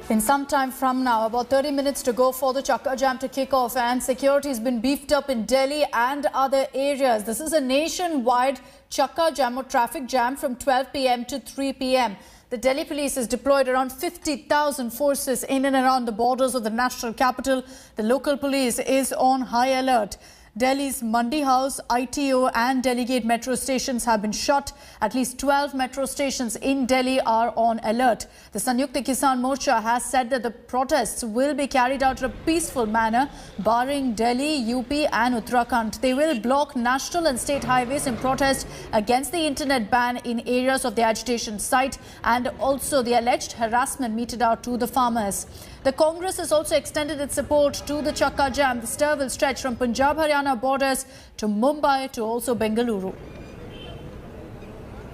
In some time from now, about 30 minutes to go for the Chakka Jam to kick off, and security has been beefed up in Delhi and other areas. This is a nationwide Chakka Jam or traffic jam from 12 p.m. to 3 p.m. The Delhi police has deployed around 50,000 forces in and around the borders of the national capital. The local police is on high alert. Delhi's Mandi House, ITO and Delhi Gate metro stations have been shut. At least 12 metro stations in Delhi are on alert. The Sanyukta Kisan Morcha has said that the protests will be carried out in a peaceful manner, barring Delhi, UP and Uttarakhand. They will block national and state highways in protest against the internet ban in areas of the agitation site and also the alleged harassment meted out to the farmers. The Congress has also extended its support to the Chakka Jam. The stir will stretch from Punjab-Haryana borders to Mumbai to also Bengaluru.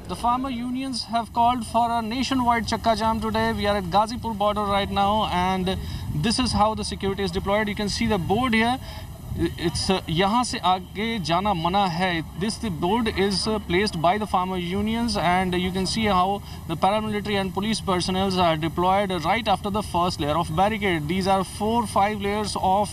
The farmer unions have called for a nationwide Chakka Jam today. We are at Ghazipur border right now, and this is how the security is deployed. You can see the board here. It's यहाँ से आगे जाना मना है. This the board is placed by the farmer unions, and you can see how the paramilitary and police personnel are deployed right after the first layer of barricade. These are 4-5 layers of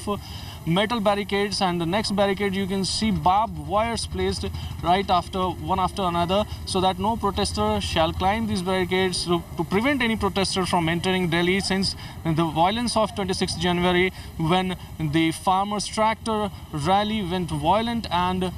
metal barricades, and the next barricade you can see barbed wires placed right after one after another, so that no protester shall climb these barricades to prevent any protester from entering Delhi, since the violence of 26th January when the farmers tractor rally went violent and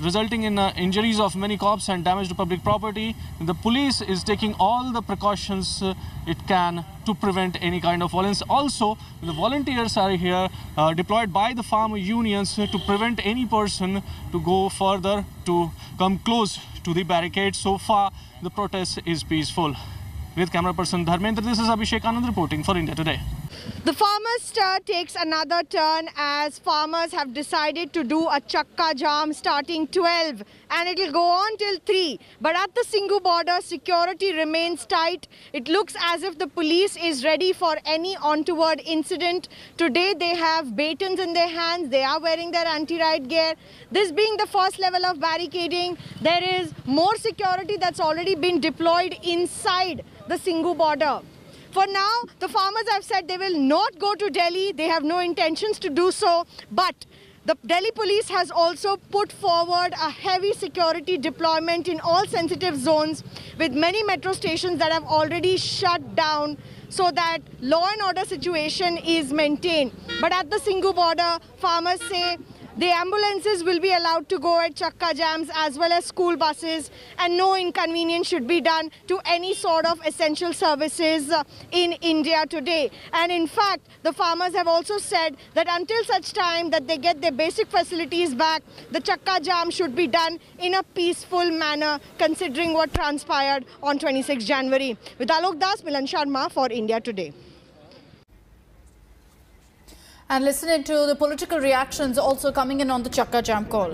resulting in injuries of many cops and damage to public property. The police is taking all the precautions it can to prevent any kind of violence. Also, the volunteers are here deployed by the farmer unions to prevent any person to go further, to come close to the barricade. So far, the protest is peaceful. With camera person Dharmendra, this is Abhishek Anand reporting for India Today. The farmers' stir takes another turn as farmers have decided to do a Chakka Jam starting 12 and it will go on till 3. But at the Singhu border, security remains tight. It looks as if the police is ready for any untoward incident. Today they have batons in their hands. They are wearing their anti-riot gear. This being the first level of barricading, there is more security that's already been deployed inside the Singhu border. For now, the farmers have said they will not go to Delhi. They have no intentions to do so. But the Delhi police has also put forward a heavy security deployment in all sensitive zones, with many metro stations that have already shut down so that law and order situation is maintained. But at the Singhu border, farmers say the ambulances will be allowed to go at Chakka Jams as well as school buses, and no inconvenience should be done to any sort of essential services in India today. And in fact, the farmers have also said that until such time that they get their basic facilities back, the Chakka Jam should be done in a peaceful manner, considering what transpired on 26 January. With Alok Das, Milan Sharma for India Today. And listening to the political reactions also coming in on the Chakka Jam call.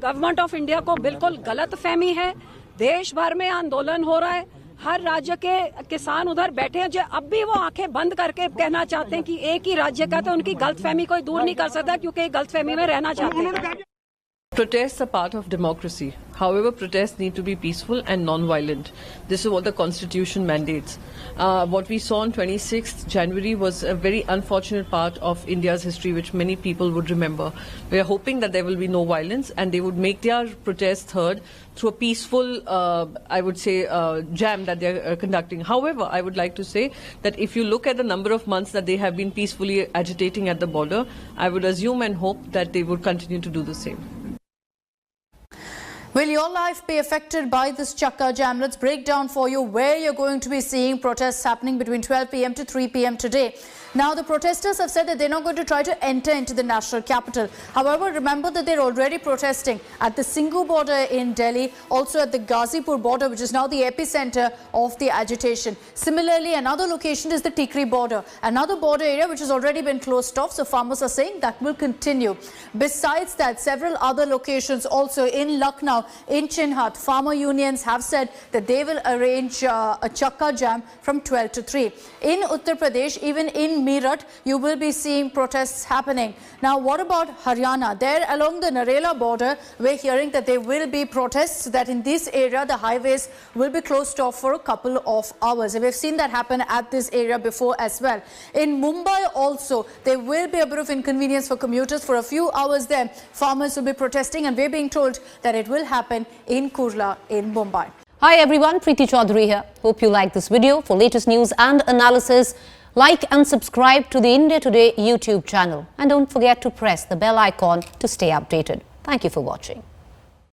Government of India को बिल्कुल गलत फहमी है. देश भर में आंदोलन हो रहा है. हर राज्य के किसान उधर बैठे हैं जो अब भी वो आंखें बंद करके कहना चाहते हैं कि एक ही राज्य का, तो उनकी गलतफहमी कोई दूर नहीं कर सकता, क्योंकि गलतफहमी में रहना चाहते हैं. Protests are part of democracy. However, protests need to be peaceful and non-violent. This is what the Constitution mandates. What we saw on 26th January was a very unfortunate part of India's history, which many people would remember. We are hoping that there will be no violence and they would make their protests heard through a peaceful, I would say, jam that they are conducting. However, I would like to say that if you look at the number of months that they have been peacefully agitating at the border, I would assume and hope that they would continue to do the same. Will your life be affected by this Chakka Jam? Let's break down for you where you're going to be seeing protests happening between 12 p.m. to 3 p.m. today. Now, the protesters have said that they're not going to try to enter into the national capital. However, remember that they're already protesting at the Singhu border in Delhi, also at the Ghazipur border, which is now the epicenter of the agitation. Similarly, another location is the Tikri border, another border area which has already been closed off. So farmers are saying that will continue. Besides that, several other locations also in Lucknow in Chinhat, farmer unions have said that they will arrange a chakka jam from 12 to 3. In Uttar Pradesh, even in Meerut, you will be seeing protests happening. Now, what about Haryana? There along the Narela border, we're hearing that there will be protests, that in this area the highways will be closed off for a couple of hours. And we've seen that happen at this area before as well. In Mumbai also, there will be a bit of inconvenience for commuters for a few hours there. Farmers will be protesting, and we're being told that it will happen in Kurla in Mumbai. Hi everyone, Preeti Chaudhary here. Hope you like this video. For latest news and analysis, like and subscribe to the India Today YouTube channel. And don't forget to press the bell icon to stay updated. Thank you for watching.